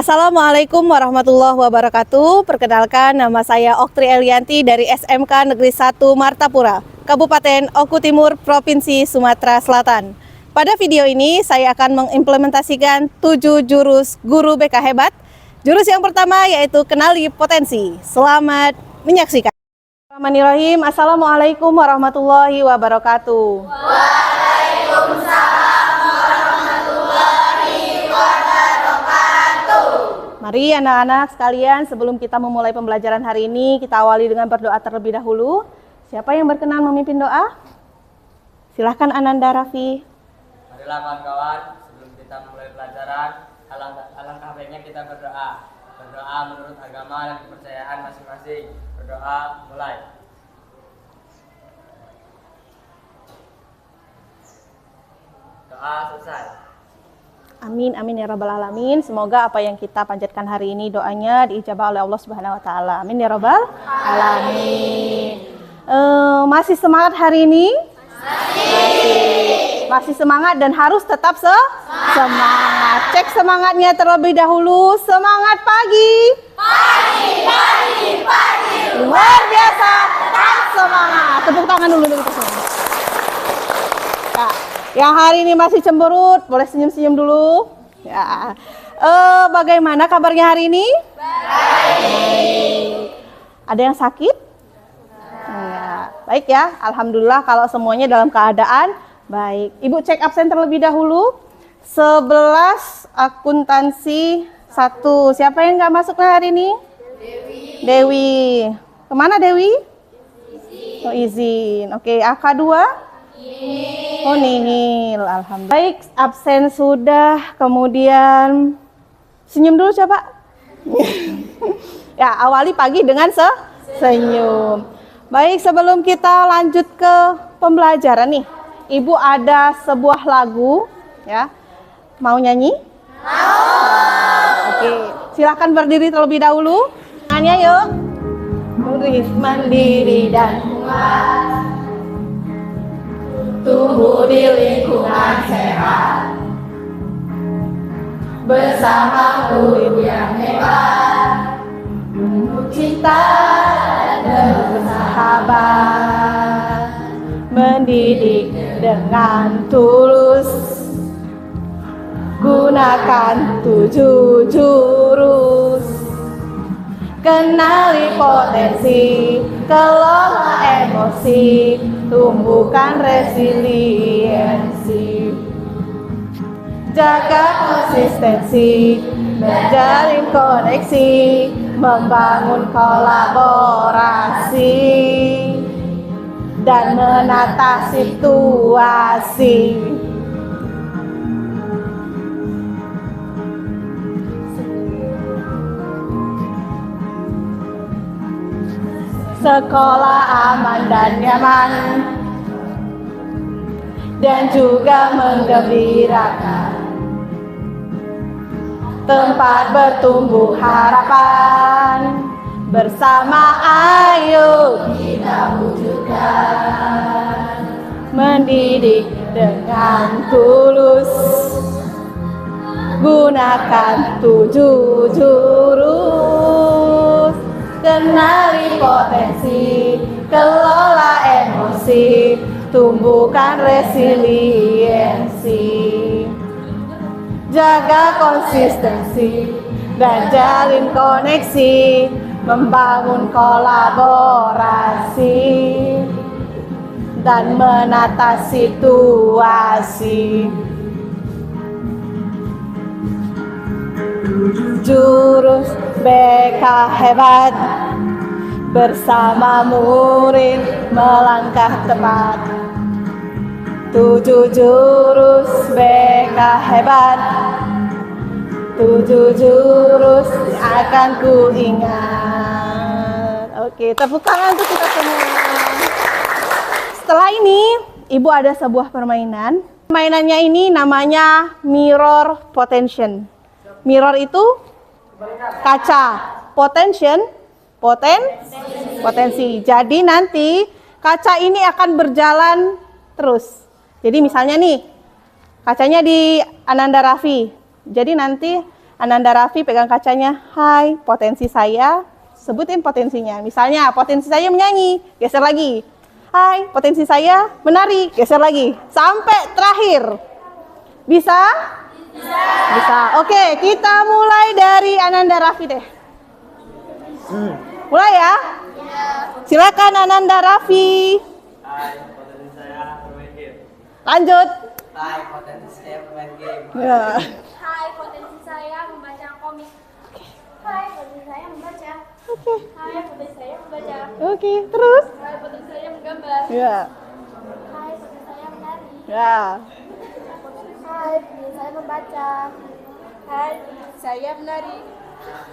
Assalamualaikum warahmatullahi wabarakatuh. Perkenalkan, nama saya Oktri Elianti dari SMK Negeri 1 Martapura, Kabupaten Oku Timur, Provinsi Sumatera Selatan. Pada video ini saya akan mengimplementasikan 7 jurus guru BK hebat. Jurus yang pertama yaitu kenali potensi. Selamat menyaksikan. Bismillahirrahmanirrahim. Assalamualaikum warahmatullahi wabarakatuh. Waalaikumsalam. Mari anak-anak sekalian, sebelum kita memulai pembelajaran hari ini, kita awali dengan berdoa terlebih dahulu. Siapa yang berkenan memimpin doa? Silahkan Ananda Raffi. Marilah kawan-kawan, sebelum kita memulai pelajaran, alangkah baiknya kita berdoa. Berdoa menurut agama dan kepercayaan masing-masing. Berdoa, mulai. Doa selesai. Amin, amin ya rabbal alamin. Semoga apa yang kita panjatkan hari ini doanya diijabah oleh Allah Subhanahu wa taala. Amin ya rabbal alamin. Masih semangat hari ini? Masih semangat dan harus tetap semangat. Cek semangatnya terlebih dahulu. Semangat pagi. Pagi. Luar biasa. Tetap semangat. Tepuk tangan dulu semua. Yang hari ini masih cemberut, boleh senyum-senyum dulu. Ya. Bagaimana kabarnya hari ini? Baik. Ada yang sakit? Ya. Baik ya, alhamdulillah kalau semuanya dalam keadaan baik. Ibu cek absen terlebih dahulu. 11 akuntansi 1. Siapa yang nggak masuk hari ini? Dewi. Kemana Dewi? Izin. Oh, izin. Oke, AK2? Oh, nihil, alhamdulillah. Baik, absen sudah, kemudian senyum dulu coba. Ya, awali pagi dengan senyum. Baik, sebelum kita lanjut ke pembelajaran nih, Ibu ada sebuah lagu, ya. Mau nyanyi? Mau. Oke, silakan berdiri terlebih dahulu. Tangannya yuk. Mandiri dan kuat. Tumbuh di lingkungan sehat bersama guru yang hebat, cinta dan bersahabat, mendidik dengan tulus, gunakan 7 jurus. Kenali potensi, kelola emosi, tumbuhkan resiliensi, jaga konsistensi, menjalin koneksi, membangun kolaborasi, dan menata situasi. Sekolah aman dan nyaman dan juga menggembirakan, tempat bertumbuh harapan, bersama ayo kita wujudkan, mendidik dengan tulus, gunakan 7 jurus. Kenali potensi, kelola emosi, tumbuhkan resiliensi, jaga konsistensi, dan jalin koneksi, membangun kolaborasi, dan menata situasi. Jurus BK hebat, bersama murid melangkah tepat. 7 jurus BK hebat, 7 jurus akan ku ingat. Oke, tepuk tangan untuk kita semua. Setelah ini, Ibu ada sebuah permainan. Permainannya ini namanya mirror potential. Mirror itu kaca, potensi. Jadi nanti kaca ini akan berjalan terus. Jadi misalnya nih, kacanya di Ananda Raffi. Jadi nanti Ananda Raffi pegang kacanya. Hai, potensi saya. Sebutin potensinya. Misalnya, potensi saya menyanyi. Geser lagi. Hai, potensi saya menari. Geser lagi. Sampai terakhir. Bisa? Bisa. Bisa. Oke, kita mulai dari Ananda Raffi deh. Mulai ya? Silakan Ananda Raffi. Hai, potensi saya bermain game. Lanjut. Hai, potensi saya bermain game. Ya. Hai, potensi saya membaca komik. Hai, potensi saya membaca. Oke. Hai, potensi saya membaca. Oke, terus? Hai, potensi saya menggambar. Ya. Hai, potensi saya menari. Ya. Hai, potensi saya membaca. Hai, potensi saya menari.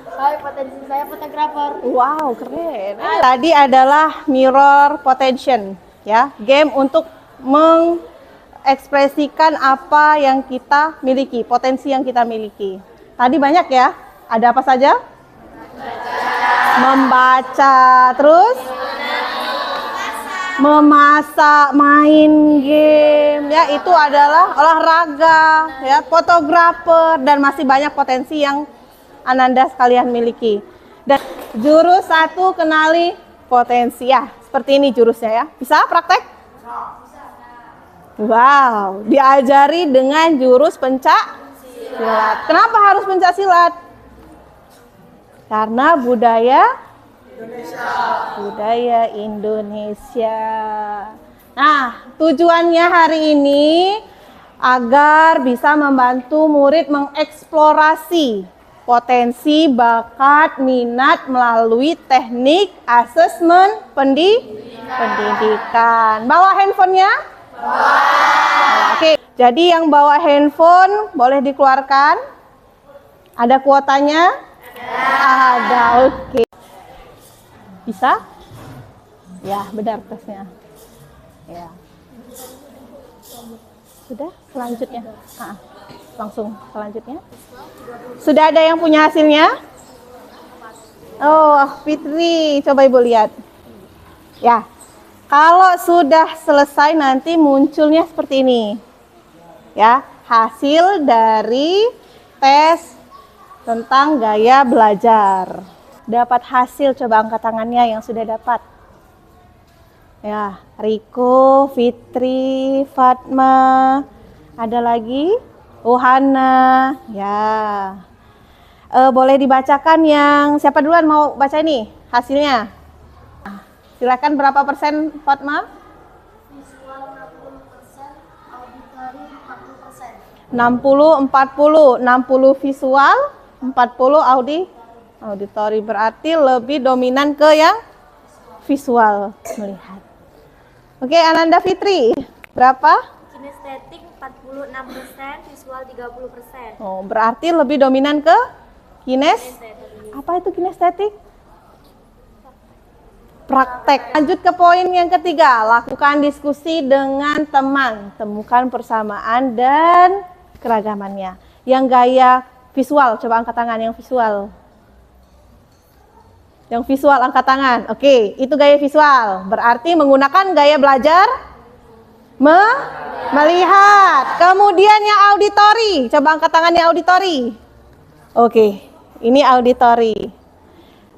Hai, potensi saya fotografer. Wow, keren. Tadi adalah mirror potential, ya, game untuk mengekspresikan apa yang kita miliki, potensi yang kita miliki. Tadi banyak ya. Ada apa saja? Membaca, terus memasak, main game, ya itu adalah olahraga, ya, fotografer, dan masih banyak potensi yang Ananda sekalian miliki. Dan jurus 1, kenali potensi ya. Seperti ini jurusnya ya. Bisa praktek? Wow, diajari dengan jurus pencak silat. Kenapa harus pencak silat? Karena budaya Indonesia. Nah, tujuannya hari ini agar bisa membantu murid mengeksplorasi potensi, bakat, minat melalui teknik asesmen pendidikan. Bawa handphonenya? Oke, jadi yang bawa handphone boleh dikeluarkan. Ada kuotanya? Ada, oke. Bisa? Ya, benar tesnya. Ya. Sudah, selanjutnya. Langsung selanjutnya. Sudah ada yang punya hasilnya? Oh, Fitri, coba Ibu lihat. Ya, kalau sudah selesai nanti munculnya seperti ini. Ya, hasil dari tes tentang gaya belajar. Dapat hasil, coba angkat tangannya yang sudah dapat. Ya, Riko, Fitri, Fatma, ada lagi? Ohana, ya. Boleh dibacakan yang siapa duluan mau baca ini hasilnya? Silakan, berapa persen Fatma? Visual 60%, auditori 40%. 60-40, 60 visual, 40 auditori, berarti lebih dominan ke yang visual, melihat. Oke, Ananda Fitri, berapa? Kinestetik 46%, visual 30%. Oh, berarti lebih dominan ke Apa itu kinestetik? Praktek. Lanjut ke poin yang ketiga, lakukan diskusi dengan teman, temukan persamaan dan keragamannya. Yang gaya visual, coba angkat tangan yang visual. Yang visual angkat tangan. Oke, itu gaya visual. Berarti menggunakan gaya belajar melihat. Kemudian yang auditori, coba angkat tangan yang auditori. Oke, ini auditori.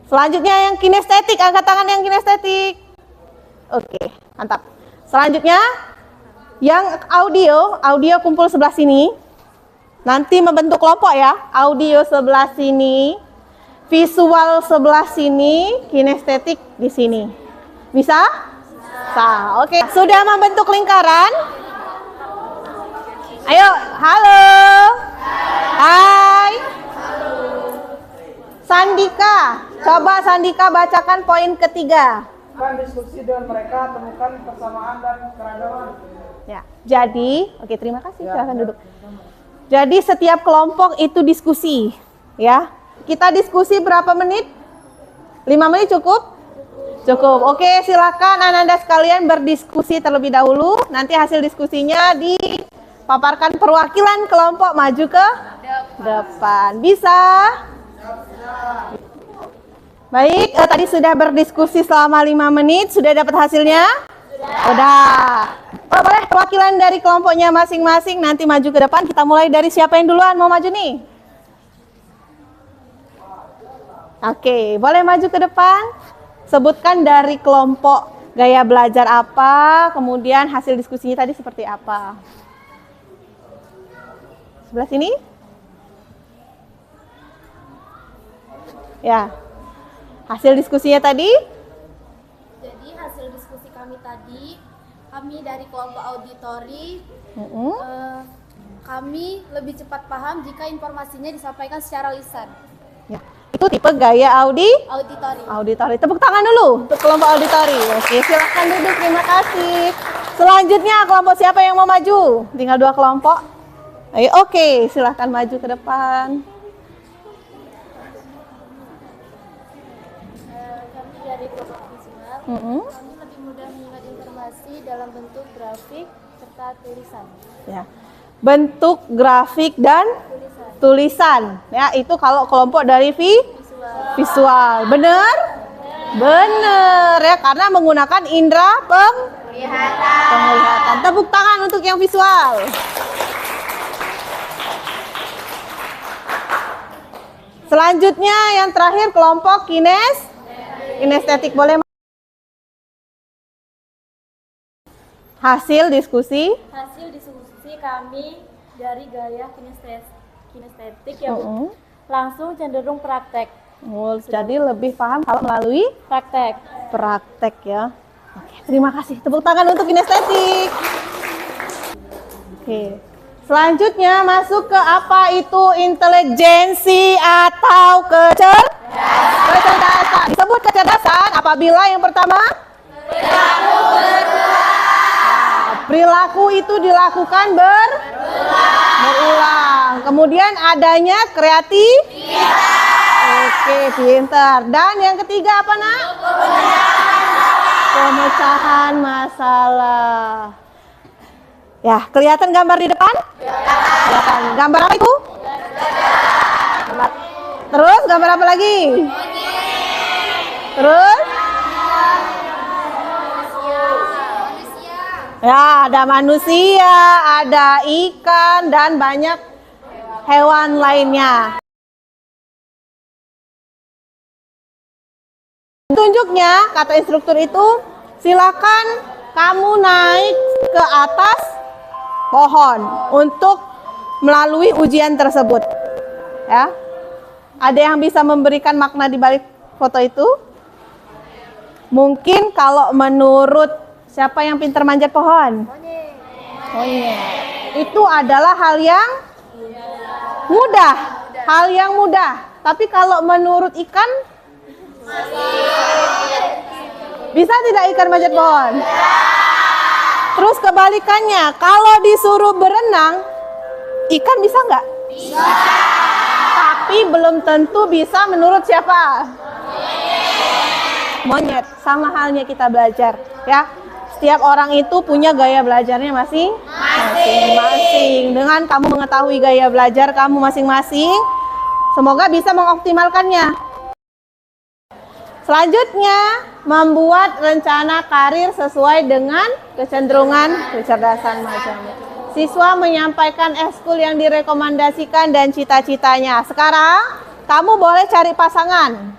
Selanjutnya yang kinestetik, angkat tangan yang kinestetik. Oke, mantap. Selanjutnya yang audio kumpul sebelah sini. Nanti membentuk kelompok ya. Audio sebelah sini, visual sebelah sini, kinestetik di sini. Bisa? Bisa. Oke, sudah membentuk lingkaran? Ayo, halo. Hai. Sandika, coba Sandika bacakan poin ketiga. Diskusi dengan mereka, temukan persamaan dan keragaman. Ya, jadi, oke, terima kasih. Silakan duduk. Jadi setiap kelompok itu diskusi, ya. Kita diskusi berapa menit? 5 menit cukup? Cukup. Oke, silakan Ananda sekalian berdiskusi terlebih dahulu. Nanti hasil diskusinya dipaparkan perwakilan kelompok maju ke depan. Bisa? Baik, tadi sudah berdiskusi selama 5 menit, sudah dapat hasilnya? Sudah. Oh, boleh perwakilan dari kelompoknya masing-masing nanti maju ke depan. Kita mulai dari siapa yang duluan mau maju nih? Oke, boleh maju ke depan. Sebutkan dari kelompok gaya belajar apa, kemudian hasil diskusinya tadi seperti apa. Sebelah sini. Ya, hasil diskusinya tadi. Jadi hasil diskusi kami tadi, kami dari kelompok auditori, kami lebih cepat paham jika informasinya disampaikan secara lisan. Ya, itu tipe gaya Auditori. auditori. Tepuk tangan dulu untuk kelompok auditori. Oke, silahkan duduk. Terima kasih. Selanjutnya kelompok siapa yang mau maju? Tinggal 2 kelompok. Ayo, oke, silahkan maju ke depan. Kami dari kelompok visual, kami lebih mudah mengingat informasi dalam bentuk grafik serta tulisan. Ya, bentuk grafik dan tulisan. Ya, itu kalau kelompok dari visual. Benar? Benar ya, karena menggunakan indera penglihatan. Tepuk tangan untuk yang visual. Selanjutnya yang terakhir kelompok kinestetik. Boleh hasil diskusi Kami dari gaya kinestetik ya Bu, langsung cenderung praktek. jadi lebih paham kalau melalui praktek ya. Oke, terima kasih. Tepuk tangan untuk kinestetik. Oke. Selanjutnya masuk ke apa itu intelijensi atau kecerdasan. Disebut kecerdasan apabila yang pertama perilaku itu dilakukan berulang. Kemudian adanya kreativitas. Oke, pintar. Dan yang ketiga apa, Nak? Pemecahan masalah. Ya, kelihatan gambar di depan? Kelihatan. Gambar apa itu? Terus gambar apa lagi? Terus? Ya, ada manusia, ada ikan, dan banyak hewan lainnya. Tunjuknya, kata instruktur itu, silakan kamu naik ke atas pohon untuk melalui ujian tersebut. Ya, ada yang bisa memberikan makna di balik foto itu? Mungkin kalau menurut siapa yang pintar manjat pohon? Monyet. Itu adalah hal yang mudah. Hal yang mudah. Tapi kalau menurut ikan, bisa tidak ikan manjat pohon? Terus kebalikannya, kalau disuruh berenang, ikan bisa nggak? Bisa. Tapi belum tentu bisa menurut siapa? Monyet. Sama halnya kita belajar, ya. Setiap orang itu punya gaya belajarnya masing-masing. Dengan kamu mengetahui gaya belajar kamu masing-masing, semoga bisa mengoptimalkannya. Selanjutnya, membuat rencana karir sesuai dengan kecenderungan kecerdasan macamnya. Siswa menyampaikan ekskul yang direkomendasikan dan cita-citanya. Sekarang, kamu boleh cari pasangan.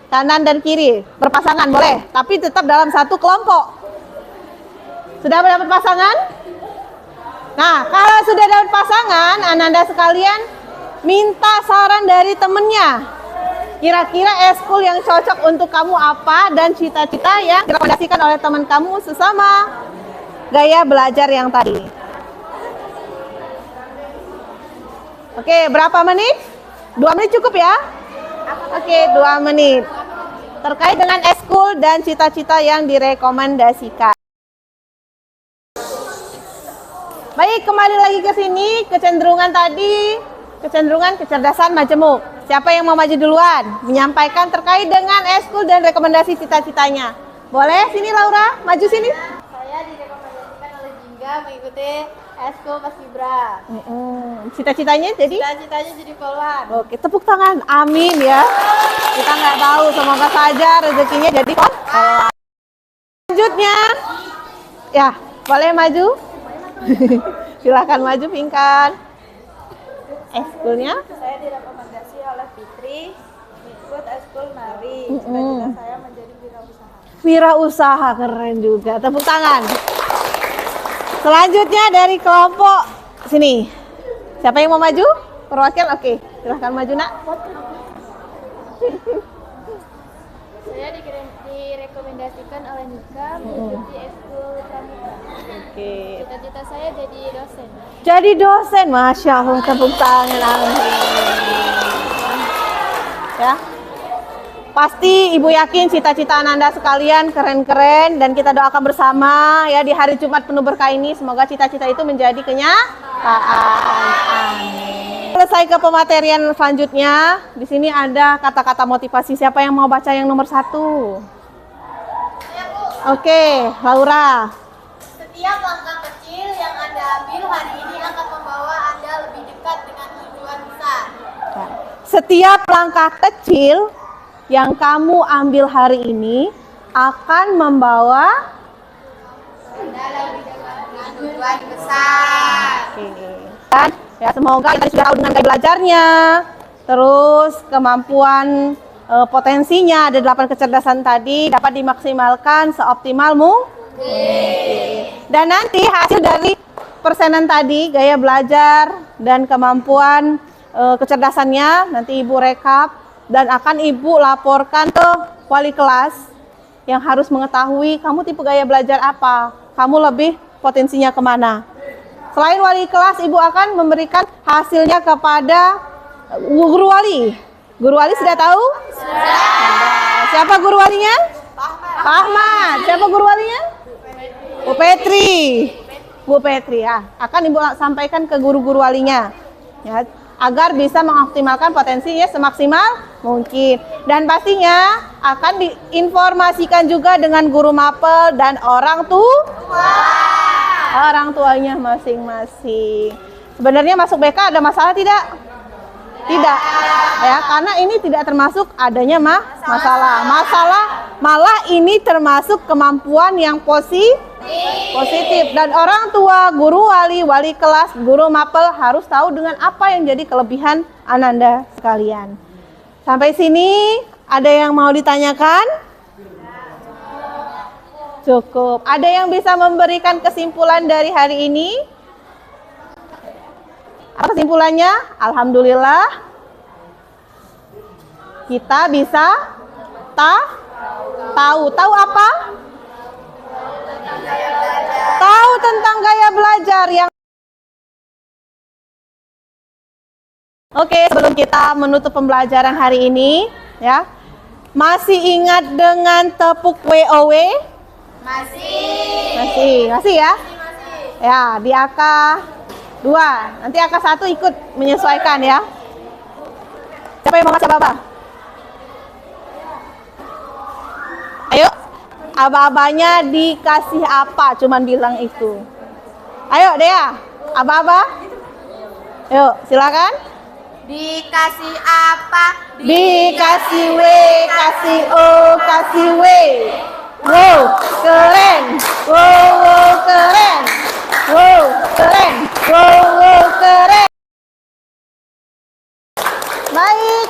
Kanan dan kiri, berpasangan boleh, tapi tetap dalam satu kelompok. Sudah mendapat pasangan? Nah, kalau sudah dapat pasangan, Ananda sekalian minta saran dari temennya. Kira-kira ekskul yang cocok untuk kamu apa dan cita-cita yang direkomendasikan oleh teman kamu sesama gaya belajar yang tadi. Oke, berapa menit? 2 menit cukup ya? Oke, 2 menit. Terkait dengan ekskul dan cita-cita yang direkomendasikan. Baik, kembali lagi ke sini. Kecenderungan tadi, kecenderungan kecerdasan majemuk. Siapa yang mau maju duluan? Menyampaikan terkait dengan ekskul dan rekomendasi cita-citanya. Boleh? Sini Laura, maju sini. Saya direkomendasikan oleh Jingga mengikuti ekskul Paskibra. Cita-citanya jadi? Cita-citanya jadi polwan. Oke, tepuk tangan. Amin ya. Kita nggak tahu, semoga saja rezekinya jadi polwan. Selanjutnya, ya boleh maju. Silahkan maju, Pinkan. Ekskulnya? Saya direkomendasi oleh Fitri ikut eskul nari. Cita-cita saya menjadi wirausaha. Wirausaha, keren juga. Tepuk tangan. Selanjutnya dari kelompok sini. Siapa yang mau maju? Perwakilan? Oke, silahkan maju, Nak. Saya direkomendasikan oleh Nika mengikuti eskul pramuka. Oke. Cita-cita saya jadi dosen. Jadi dosen, Masya Allah, tepuk tangan. Ya, pasti Ibu yakin cita-cita Ananda sekalian keren-keren dan kita doakan bersama ya di hari Jumat penuh berkah ini. Semoga cita-cita itu menjadi kenyataan. Amin. Selesai ke pematerian selanjutnya. Di sini ada kata-kata motivasi. Siapa yang mau baca yang nomor 1? Oke, Laura. Setiap langkah kecil yang Anda ambil hari ini akan membawa Anda lebih dekat dengan tujuan besar. Setiap langkah kecil yang kamu ambil hari ini akan membawa Anda lebih dekat dengan tujuan besar. dan ya semoga kita sudah tahu dengan gaya belajarnya, terus kemampuan potensinya ada 8 kecerdasan tadi dapat dimaksimalkan seoptimal mungkin. Dan nanti hasil dari persenan tadi gaya belajar dan kemampuan kecerdasannya nanti Ibu rekap dan akan Ibu laporkan ke wali kelas yang harus mengetahui kamu tipe gaya belajar apa, kamu lebih potensinya kemana. Selain wali kelas, Ibu akan memberikan hasilnya kepada guru wali. Guru wali sudah tahu? Sudah. Siapa guru walinya? Pak Ahmad. Siapa guru walinya? Bu Petri. Bu Petri ya. Akan Ibu sampaikan ke guru-guru walinya. Ya, agar bisa mengoptimalkan potensinya semaksimal mungkin. Dan pastinya akan diinformasikan juga dengan guru mapel dan orang tuanya masing-masing. Sebenarnya masuk BK ada masalah tidak? Tidak. Ya, karena ini tidak termasuk adanya masalah. Malah ini termasuk kemampuan yang positif dan orang tua, guru wali, wali kelas, guru mapel harus tahu dengan apa yang jadi kelebihan Ananda sekalian. Sampai sini ada yang mau ditanyakan? Cukup. Ada yang bisa memberikan kesimpulan dari hari ini? Apa kesimpulannya? Alhamdulillah kita bisa tahu apa? Tahu tentang gaya belajar yang Oke, sebelum kita menutup pembelajaran hari ini ya. Masih ingat dengan tepuk WOW? Masih ya? Ya, di AK 2. Nanti AK 1 ikut menyesuaikan ya. Siapa yang mau baca Baba? Ayo. Aba-abanya dikasih apa? Cuman bilang itu. Ayo Dea. Aba-aba. Yuk, silakan. Dikasih apa? Dikasih W, kasih O, kasih W. Wow, keren. Wow, keren. Wow, keren. Wow, keren. Baik,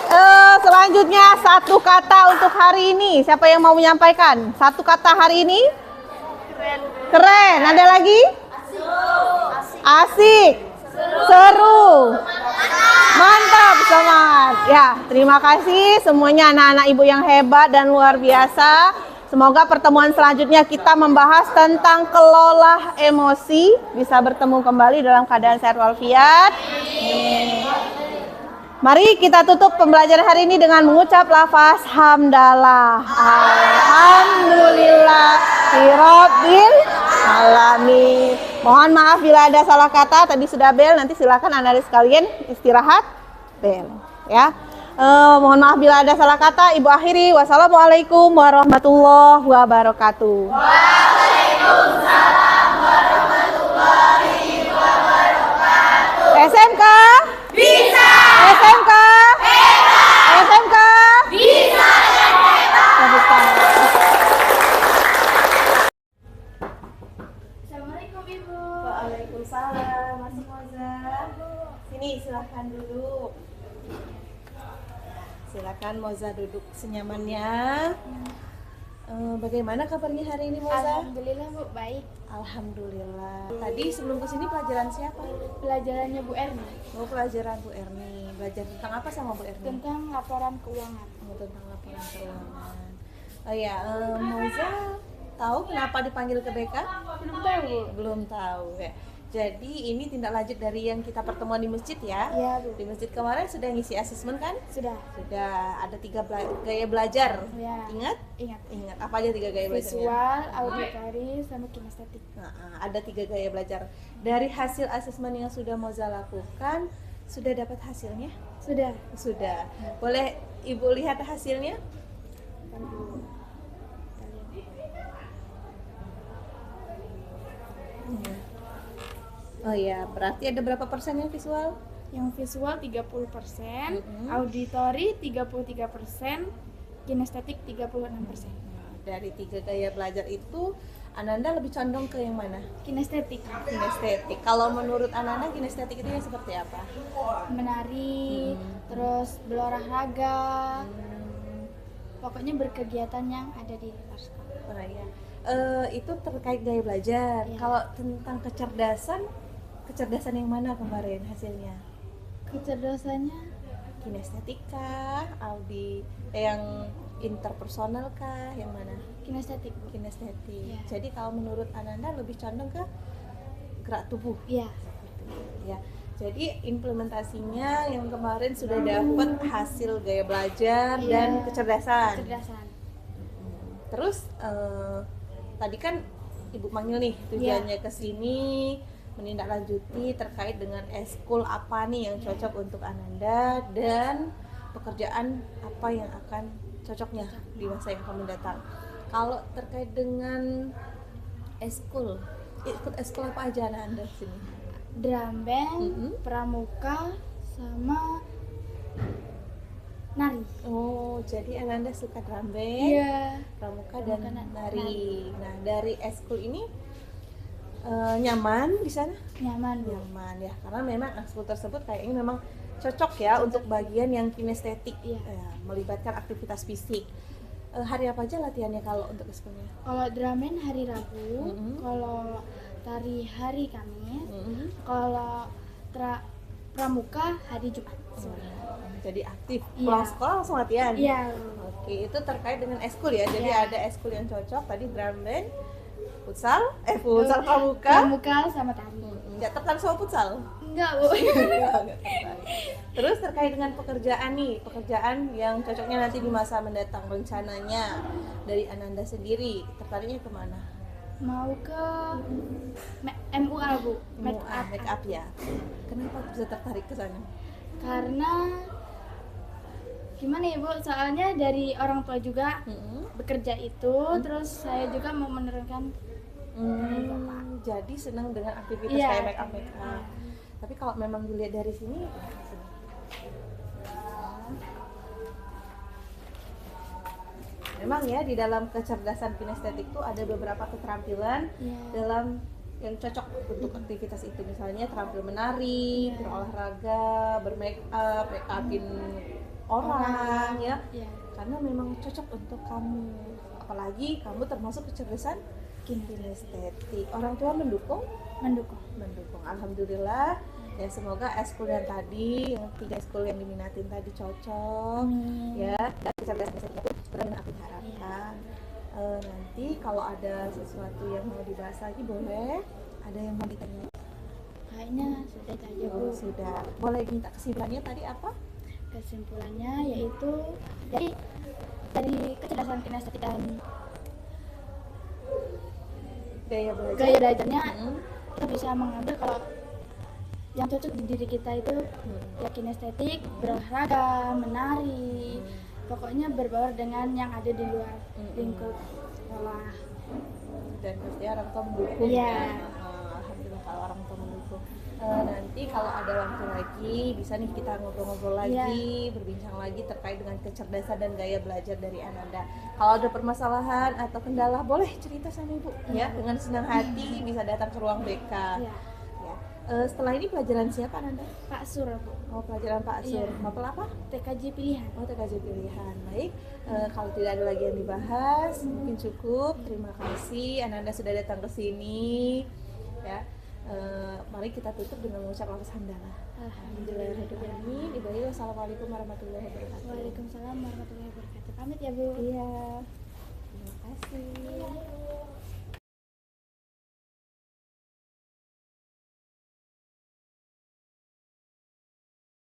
selanjutnya satu kata untuk hari ini. Siapa yang mau menyampaikan? Satu kata hari ini? Keren. Ada lagi? Asik. Seru. Mantap, semangat. Ya, terima kasih semuanya anak-anak ibu yang hebat dan luar biasa. Semoga pertemuan selanjutnya kita membahas tentang kelola emosi, bisa bertemu kembali dalam keadaan sehat walafiat. Mari kita tutup pembelajaran hari ini dengan mengucap lafaz hamdalah. Alhamdulillah rabbil alamin. Mohon maaf bila ada salah kata, tadi sudah bel, nanti silakan anak-anak sekalian istirahat bel ya. Mohon maaf bila ada salah kata, Ibu akhiri. Wassalamualaikum warahmatullahi wabarakatuh. Waalaikumsalam warahmatullahi wabarakatuh. SMK? Bisa. SMK? Hebat. SMK? Bisa dan hebat. Assalamualaikum Ibu. Waalaikumsalam. Masuk Moza. Sini silahkan duduk. Silakan Moza duduk senyamannya. Bagaimana kabarnya hari ini Moza? Alhamdulillah Bu, baik. Alhamdulillah. Tadi sebelum kesini pelajaran siapa? Pelajarannya Bu Erni Pelajaran Bu Erni. Belajar tentang apa sama Bu Erni? tentang laporan keuangan. Tentang laporan keuangan. Oh ya, Moza tahu kenapa dipanggil ke BK? Belum tahu Bu. Belum tahu ya. Jadi ini tindak lanjut dari yang kita pertemuan di masjid ya? Iya Bu. Di masjid kemarin sudah ngisi asesmen kan? Sudah. Sudah ada 3 gaya belajar. Ya. Ingat? Ingat. Ingat. Apa aja 3 gaya belajarnya? Visual, auditory, sama kinestetik. Nah, ada 3 gaya belajar. Dari hasil asesmen yang sudah Moza lakukan, sudah dapat hasilnya? Sudah. Sudah. Boleh Ibu lihat hasilnya? Bentar, Bu. Kita lihat. Oh ya, berarti ada berapa persen yang visual? Yang visual 30%, Mm-mm. auditory 33%, kinestetik 36%. Dari 3 gaya belajar itu, Ananda lebih condong ke yang mana? Kinestetik, Kinestetik. Kalau menurut Ananda, kinestetik itu yang seperti apa? menari, terus berolahraga, pokoknya berkegiatan yang ada di luar sekolah. Oh ya. Itu terkait gaya belajar. Iya. Kalau tentang kecerdasan yang mana kemarin hasilnya? Kecerdasannya Kinestetika, yang interpersonal kah, yang mana? kinestetik, Bu. Kinestetik. Iya. Jadi kalau menurut Ananda lebih condong ke gerak tubuh. Iya, Ya. Jadi implementasinya yang kemarin sudah dapat hasil gaya belajar Iya. dan kecerdasan. kecerdasan. Terus tadi kan Ibu manggil nih tujuannya ke sini menindaklanjuti terkait dengan eskul apa nih yang cocok untuk Ananda dan pekerjaan apa yang akan cocoknya di masa yang akan mendatang. Kalau terkait dengan eskul, ikut eskul apa aja Ananda di sini? Drum band, Mm-mm. pramuka, sama nari. Oh, jadi Ananda suka drum band, Iya, pramuka Pramuka dan dan nari. Nah, dari eskul ini nyaman di sana? nyaman Bu. Nyaman ya, karena memang ekskul tersebut kayaknya memang cocok ya untuk bagian yang kinestetik, Iya. ya, melibatkan aktivitas fisik. Hari apa aja latihannya kalau untuk ekskulnya? Kalau drum band hari Rabu, Mm-mm. kalau tari hari Kamis, Mm-hmm. kalau pramuka hari Jumat sore. Jadi aktif, Iya. pulang sekolah langsung latihan? Iya, Oke, itu terkait dengan ekskul ya, jadi Iya. ada ekskul yang cocok, tadi drum band, futsal pramuka. pramuka sama tari. Nggak tertarik sama futsal? Enggak Bu. Nggak tertarik. Terus terkait dengan pekerjaan nih, pekerjaan yang cocoknya nanti di masa mendatang, rencananya dari Ananda sendiri, tertariknya kemana? Mau ke MUA Bu, make up. Make up ya. Kenapa bisa tertarik ke sana? Karena gimana ya Bu, soalnya dari orang tua juga bekerja itu, terus saya juga mau meneruskan. Jadi senang dengan aktivitas Iya. kayak make up. Tapi kalau memang dilihat dari sini, memang ya di dalam kecerdasan kinestetik itu ada beberapa keterampilan Iya. dalam yang cocok untuk aktivitas itu, misalnya terampil menari, berolahraga, bermake up, make upin orang ya, Iya. karena memang cocok untuk kamu, apalagi kamu termasuk kecerdasan kinestetik. Orang tua mendukung? Mendukung. Alhamdulillah ya, semoga eskul yang tadi, yang 3 eskul yang diminatin tadi cocok. Amin. Ya, dan kecerdasan kinestetik itu seperti yang aku harapkan. Nanti kalau ada sesuatu yang mau dibahas lagi boleh, ada yang mau ditanya? Kayaknya sudah itu aja Bu. Oh, sudah. Boleh minta kesimpulannya tadi apa? Kesimpulannya yaitu jadi dari kecerdasan kinestetik dan Gaya belajar. gaya belajarnya Hmm. kita bisa mengambil kalau yang cocok di diri kita itu ya kinestetik, berolahraga, menari, pokoknya berbaur dengan yang ada di luar lingkup sekolah. Dan pasti orang tua mendukung. Iya. Ya. Alhamdulillah kalau orang tua mendukung. Nanti kalau ada waktu lagi bisa nih kita ngobrol-ngobrol lagi, berbincang lagi terkait dengan kecerdasan dan gaya belajar dari Ananda. Kalau ada permasalahan atau kendala boleh cerita sama Ibu ya, dengan senang hati bisa datang ke ruang BK. Iya. Ya. Setelah ini pelajaran siapa Ananda? Pak Sur Bu. Oh, pelajaran Pak Sur. Iya. Mapel apa? TKJ pilihan. Oh, TKJ pilihan. Baik, kalau tidak ada lagi yang dibahas, mungkin cukup. Terima kasih Anda sudah datang ke sini. Ya, mari kita tutup dengan mengucap lafaz hamdalah. Alhamdulillahirobbilalamin. Ibu Ayu, wassalamualaikum warahmatullahi wabarakatuh. Waalaikumsalam warahmatullahi wabarakatuh. Pamit ya Bu. Iya. Terima kasih.